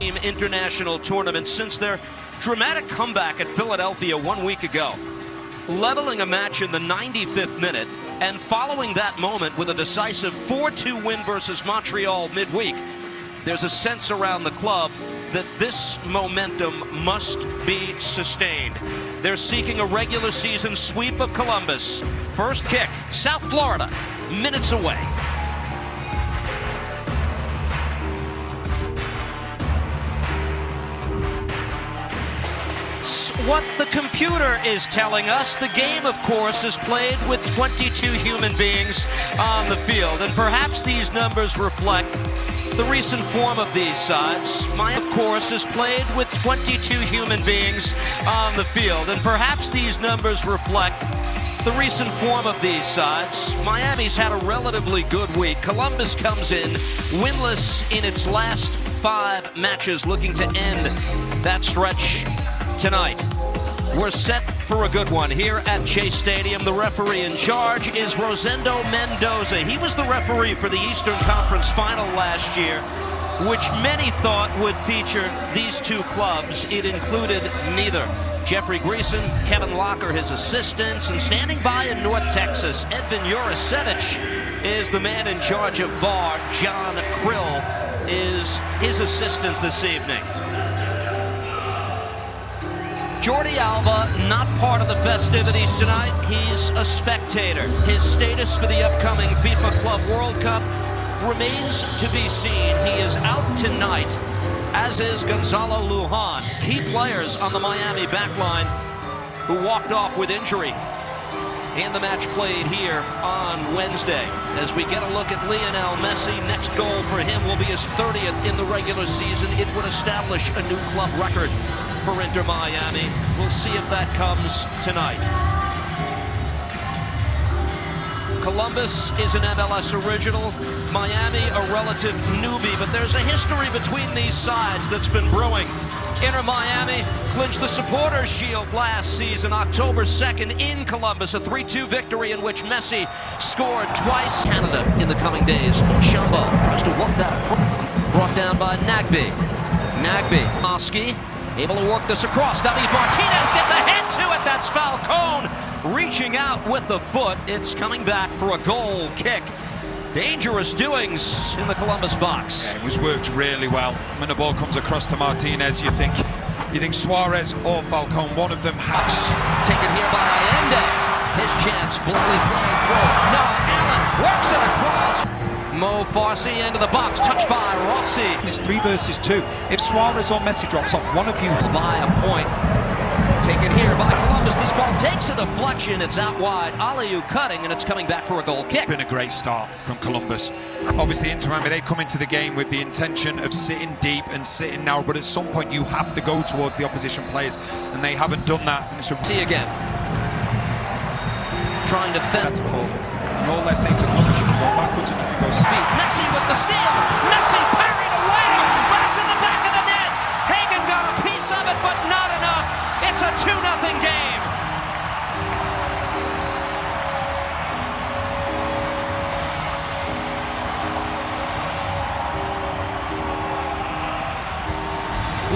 International tournament since their dramatic comeback at Philadelphia 1 week ago, leveling a match in the 95th minute and following that moment with a decisive 4-2 win versus Montreal midweek. There's a sense around the club that this momentum must be sustained. They're seeking a regular season sweep of Columbus. First kick, South Florida, minutes away. What the computer is telling us, the game, of course, is played with 22 human beings on the field, and perhaps these numbers reflect the recent form of these sides. Of course, is played with 22 human beings on the field, and perhaps these numbers reflect the recent form of these sides. Miami's had a relatively good week. Columbus comes in winless in its last 5 matches, looking to end that stretch tonight. We're set for a good one here at Chase Stadium. The referee in charge is Rosendo Mendoza. He was the referee for the Eastern Conference Final last year, which many thought would feature these two clubs. It included neither. Jeffrey Greason, Kevin Locker, his assistants, and standing by in North Texas, Edvin Jurasevich is the man in charge of VAR. John Krill is his assistant this evening. Jordi Alba, not part of the festivities tonight. He's a spectator. His status for the upcoming FIFA Club World Cup remains to be seen. He is out tonight, as is Gonzalo Lujan, key players on the Miami backline who walked off with injury in the match played here on Wednesday. As we get a look at Lionel Messi, next goal for him will be his 30th in the regular season. It would establish a new club record for Inter Miami. We'll see if that comes tonight. Columbus is an MLS original, Miami a relative newbie, but there's a history between these sides that's been brewing. Inter Miami clinched the Supporters' Shield last season, October 2nd in Columbus, a 3-2 victory in which Messi scored twice. Canada in the coming days. Shambo tries to work that across. Brought down by Nagbe. Oski able to work this across. David Martinez gets a head to it. That's Falcone reaching out with the foot. It's coming back for a goal kick. Dangerous doings in the Columbus box. Yeah, it was worked really well. When the ball comes across to Martinez, you think Suarez or Falcone, one of them has. Taken here by Allende. His chance, bluntly playing through. No, Allen works it across. Mo Farsi into the box, touched by Rossi. It's 3 versus 2. If Suarez or Messi drops off, one of you will buy a point. Taken here by Columbus. This ball takes a deflection. It's out wide. Aliou cutting, and it's coming back for a goal kick. It's been a great start from Columbus. Obviously, Inter Miami, they've come into the game with the intention of sitting deep and sitting narrow, but at some point you have to go towards the opposition players, and they haven't done that. See again. Trying to fend. That's a forward. And all they're saying to Columbus, you can go backwards and you can go speed. Messi with the steal. Messi parried away, but it's in the back of the net. Hagen got a piece of it, but not enough. It's a 2-0 game.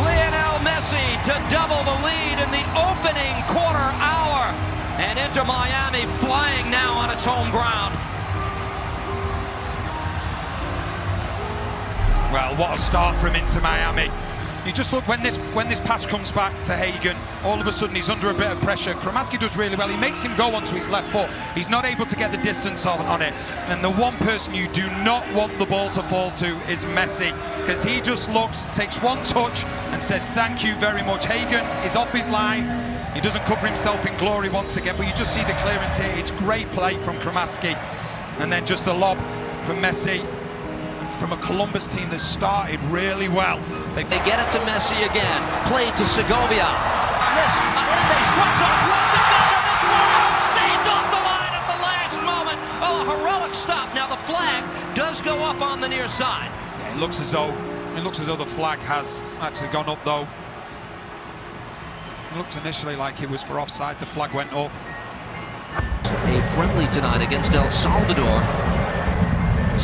Lionel Messi to double the lead in the opening quarter hour. And Inter Miami flying now on its home ground. Well, what a start from Inter Miami. You just look, when this pass comes back to Hagen, all of a sudden he's under a bit of pressure. Kramaski does really well. He makes him go onto his left foot. He's not able to get the distance on it. And the one person you do not want the ball to fall to is Messi, because he just looks, takes one touch and says thank you very much. Hagen is off his line. He doesn't cover himself in glory once again, but you just see the clearance here. It's great play from Kramaski. And then just the lob from Messi. From a Columbus team that started really well. They get it to Messi again. Played to Segovia. On this, Allende shrugs off one defender. This one saved off the line at the last moment. Oh, a heroic stop. Now the flag does go up on the near side. Yeah, it looks as though the flag has actually gone up, though. It looked initially like it was for offside. The flag went up. A friendly tonight against El Salvador.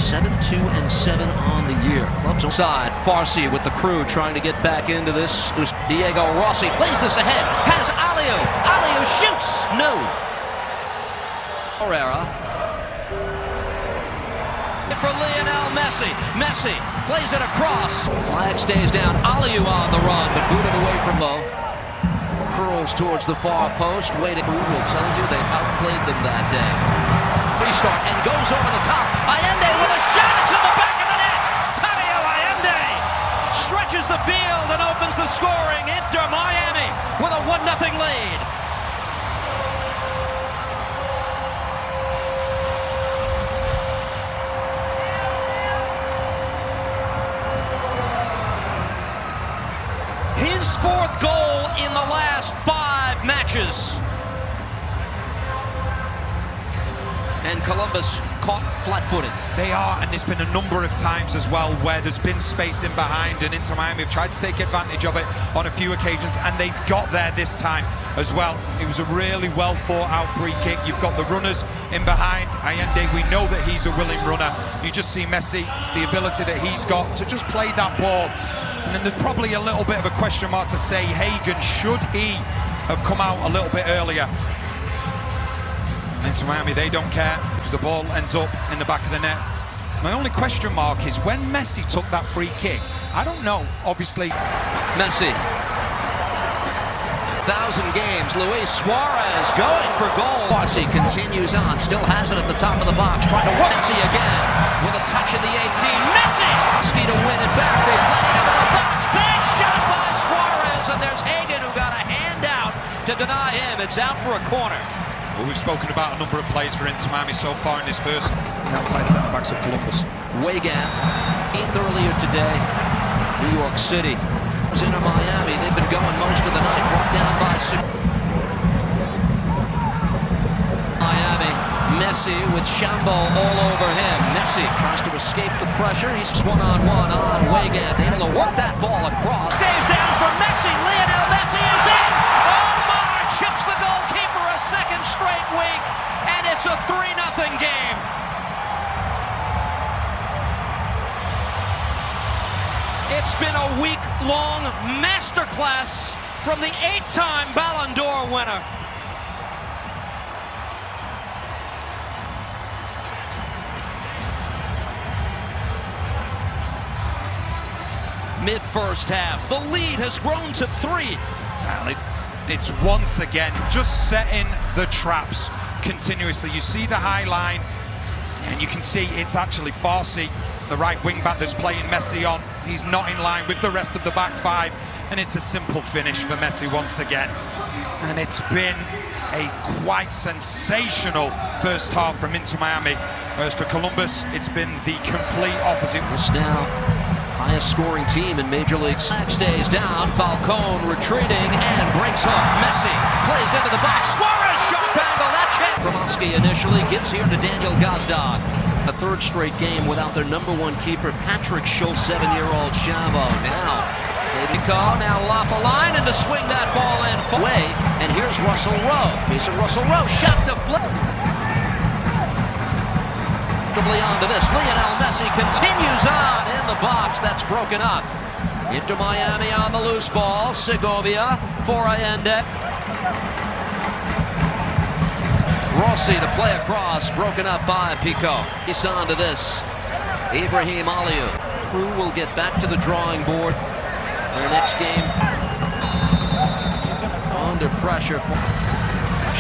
7-2-7 on the year. Clubs side. Farsi with the crew trying to get back into this. Diego Rossi plays this ahead. Has Aliou. Aliou shoots. No. Herrera. For Lionel Messi. Messi plays it across. Flag stays down. Aliou on the run, but booted away from low. Curls towards the far post. Waiting. Who will tell you they outplayed them that day. Restart and goes over the top. Allende with a shot. It's in the back of the net. Tadeo Allende stretches the field and opens the scoring. Inter Miami with a 1-0 lead. His 4th goal in the last 5 matches. And Columbus caught flat-footed. They are, and there's been a number of times as well where there's been space in behind, and Inter Miami have tried to take advantage of it on a few occasions, and they've got there this time as well. It was a really well thought out free kick. You've got the runners in behind. Allende, we know that he's a willing runner. You just see Messi, the ability that he's got to just play that ball. And then there's probably a little bit of a question mark to say, Hagen, should he have come out a little bit earlier? Into Miami, they don't care because the ball ends up in the back of the net. My only question mark is when Messi took that free kick. I don't know, obviously. Messi. 1,000 games. Luis Suarez going for goal. Farsi continues on, still has it at the top of the box, trying to work Messi again with a touch in the 18. Messi! Messi to win it back. They play it into the box. Big shot by Suarez, and there's Hagen who got a hand out to deny him. It's out for a corner. Well, we've spoken about a number of players for Inter Miami so far in this first. The outside centre-backs of Columbus. Weigand, 8th earlier today. New York City. Inter Miami, they've been going most of the night, brought down by Miami. Messi with Shambo all over him. Messi tries to escape the pressure. He's one-on-one on Weigand, able to work that ball across. Stays down for Messi. Lionel Messi is in. Omar chips the goalkeeper a second straight week, and it's a 3-0 game. It's been a week-long masterclass from the 8-time Ballon d'Or winner. Mid-first half, the lead has grown to 3. It's once again just setting the traps continuously. You see the high line, and you can see it's actually Farsi, the right wing back that's playing Messi on. He's not in line with the rest of the back 5, and it's a simple finish for Messi once again. And it's been a quite sensational first half from Inter Miami, whereas for Columbus, it's been the complete opposite. This now highest scoring team in Major League. Stays down, Falcone retreating and breaks up. Messi plays into the box. Suarez sharp angle, that chance. Kromoski initially gives here to Daniel Gazdag. A 3rd straight game without their #1 keeper, Patrick Schultz. 7-year-old Shambo now. Now Lapaline, and to swing that ball in away. And here's Russell Rowe. Piece of Russell Rowe, shot to flip. Onto this, Lionel Messi continues on in the box. That's broken up. Inter Miami on the loose ball. Segovia for Allende. Rossi to play across, broken up by Pico. He's on to this. Ibrahim Aliou. Crew will get back to the drawing board. Their next game under pressure.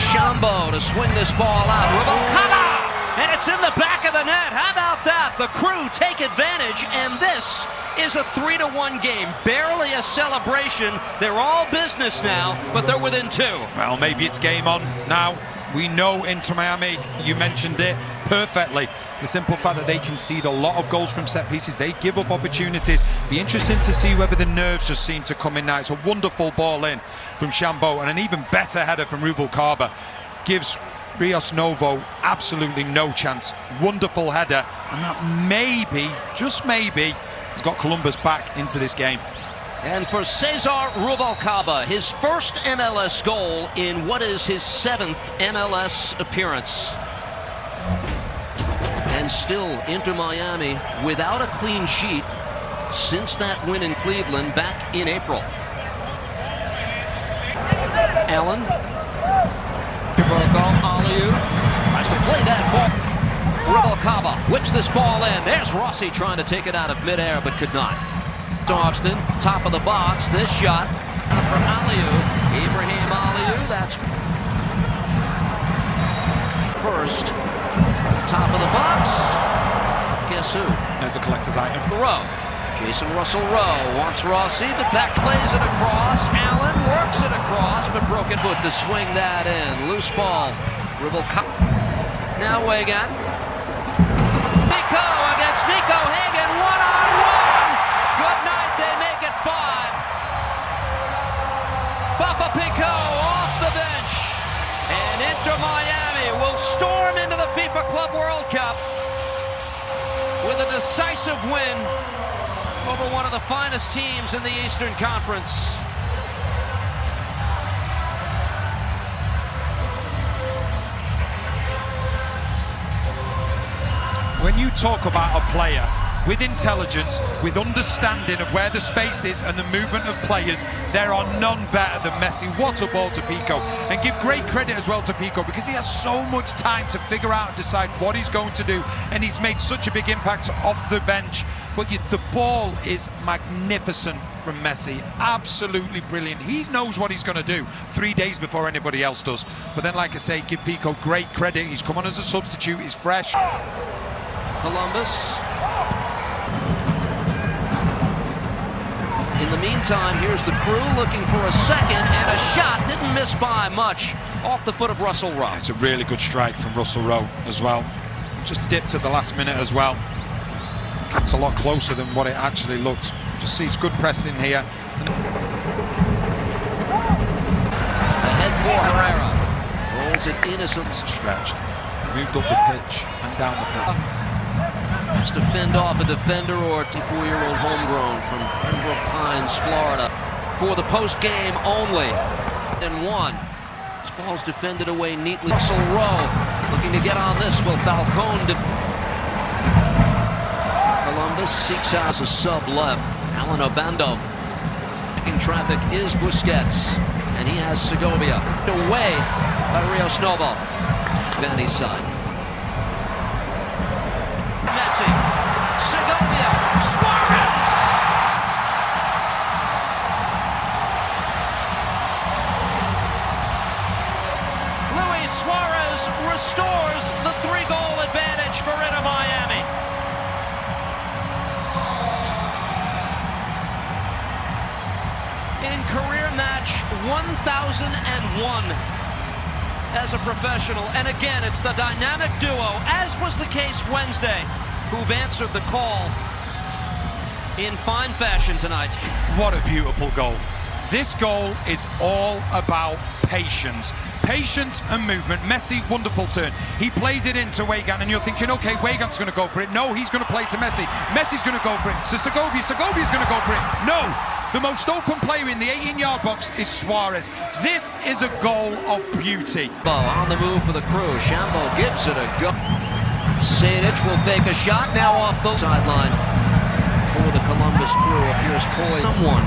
Shambo to swing this ball out. Rubalcaba! And it's in the back of the net. How about that? The Crew take advantage, and this is a 3-1 game. Barely a celebration. They're all business now, but they're within 2. Well, maybe it's game on now. We know Inter Miami, you mentioned it perfectly. The simple fact that they concede a lot of goals from set pieces, they give up opportunities. Be interesting to see whether the nerves just seem to come in now. It's a wonderful ball in from Shambo, and an even better header from Rubalcaba. Gives Rios Novo absolutely no chance. Wonderful header, and that maybe, just maybe, has got Columbus back into this game. And for Cesar Rubalcaba, his first MLS goal in what is his 7th MLS appearance. And And still, Inter Miami without a clean sheet since that win in Cleveland back in April. Allen. Aliu tries to play that ball. Rubalcaba whips this ball in. There's Rossi trying to take it out of midair, but could not. Austin, top of the box. This shot from Aliu. Ibrahim Aliu. That's first. Top of the box. Guess who? There's a collector's item. Rowe. Jason Russell Rowe wants Rossi. The back plays it across. Allen works it across, but broken foot to swing that in. Loose ball. Rubalcaba. Now Weigand. Nico against Nico Hagen. One-on-one. Good night. They make it 5. Fafa Pico off the bench. And Inter Miami will storm into the FIFA Club World Cup with a decisive win over one of the finest teams in the Eastern Conference. When you talk about a player with intelligence, with understanding of where the space is and the movement of players, there are none better than Messi. What a ball to Pico. And give great credit as well to Pico, because he has so much time to figure out and decide what he's going to do, and he's made such a big impact off the bench. But the ball is magnificent from Messi. Absolutely brilliant. He knows what he's going to do 3 days before anybody else does. But then, like I say, give Pico great credit. He's come on as a substitute. He's fresh. Columbus. In the meantime, here's the crew looking for a second, and a shot didn't miss by much off the foot of Russell Rowe. It's a really good strike from Russell Rowe as well. Just dipped at the last minute as well. It's a lot closer than what it actually looked. Just sees good pressing here. Ahead for Herrera. Rolls it innocent. Stretched. Moved up the pitch and down the pitch. Just to fend off a defender or 24-year-old homegrown from Pembroke Pines, Florida, for the post-game only. And 1. This ball's defended away neatly. Russell Rowe looking to get on this. Will Falcone Columbus seeks out a sub left. Alan Obando. Picking traffic is Busquets, and he has Segovia. Away by Rios Novo. Vandy's side. Messi. Segovia. Suarez! Luis Suarez restores the 3-goal advantage for Inter Miami. In career match 1001 as a professional, and again it's the dynamic duo, as was the case Wednesday, who've answered the call in fine fashion tonight. What a beautiful goal. This goal is all about patience. Patience and movement. Messi, wonderful turn. He plays it into Weigand, and you're thinking, okay, Weigand's going to go for it. No, he's going to play to Messi. Messi's going to go for it. So Segovia. Segovia's going to go for it. No! The most open player in the 18-yard box is Suarez. This is a goal of beauty. On the move for the crew. Shambo gives it a go. Sadic will fake a shot, now off the sideline for the Columbus crew. Appears poised. Someone.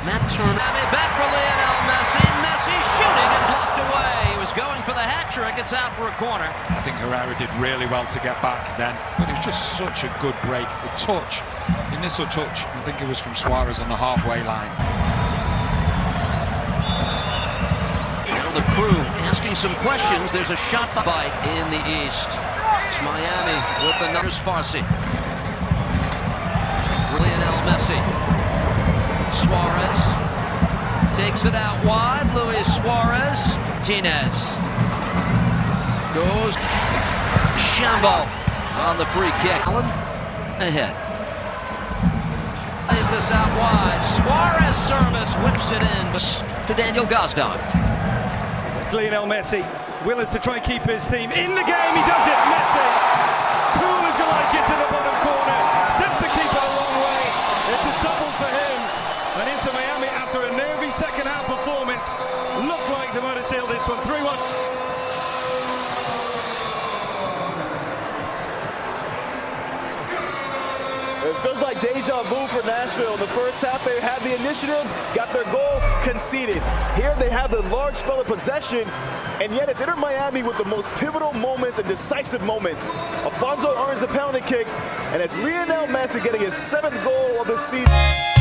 Matt Turner. Back for Lionel Messi. Messi shooting and blocked away. He was going for the hat trick. It's out for a corner. I think Herrera did really well to get back then, but it was just such a good break. The touch, the initial touch, I think it was from Suarez on the halfway line. Now the crew asking some questions. There's a shot fight in the East. It's Miami with the numbers. Farsi. Lionel Messi. Suarez takes it out wide. Luis Suarez. Martinez goes. Shambo on the free kick. Allen ahead. Plays this out wide. Suarez service whips it in to Daniel Gazdan. Lionel Messi, willing to try and keep his team in the game. He does it. Messi, cool as you like it to the bottom corner. Sent the keeper a long way. It's a double for him. And Inter Miami, after a nervy second half performance, looked like they might have sealed this one 3-1. deja vu for Nashville. In the first half, they had the initiative, got their goal, conceded. Here they have the large spell of possession, and yet it's Inter Miami with the most pivotal moments and decisive moments. Alfonso earns the penalty kick, and it's Lionel Messi getting his 7th goal of the season.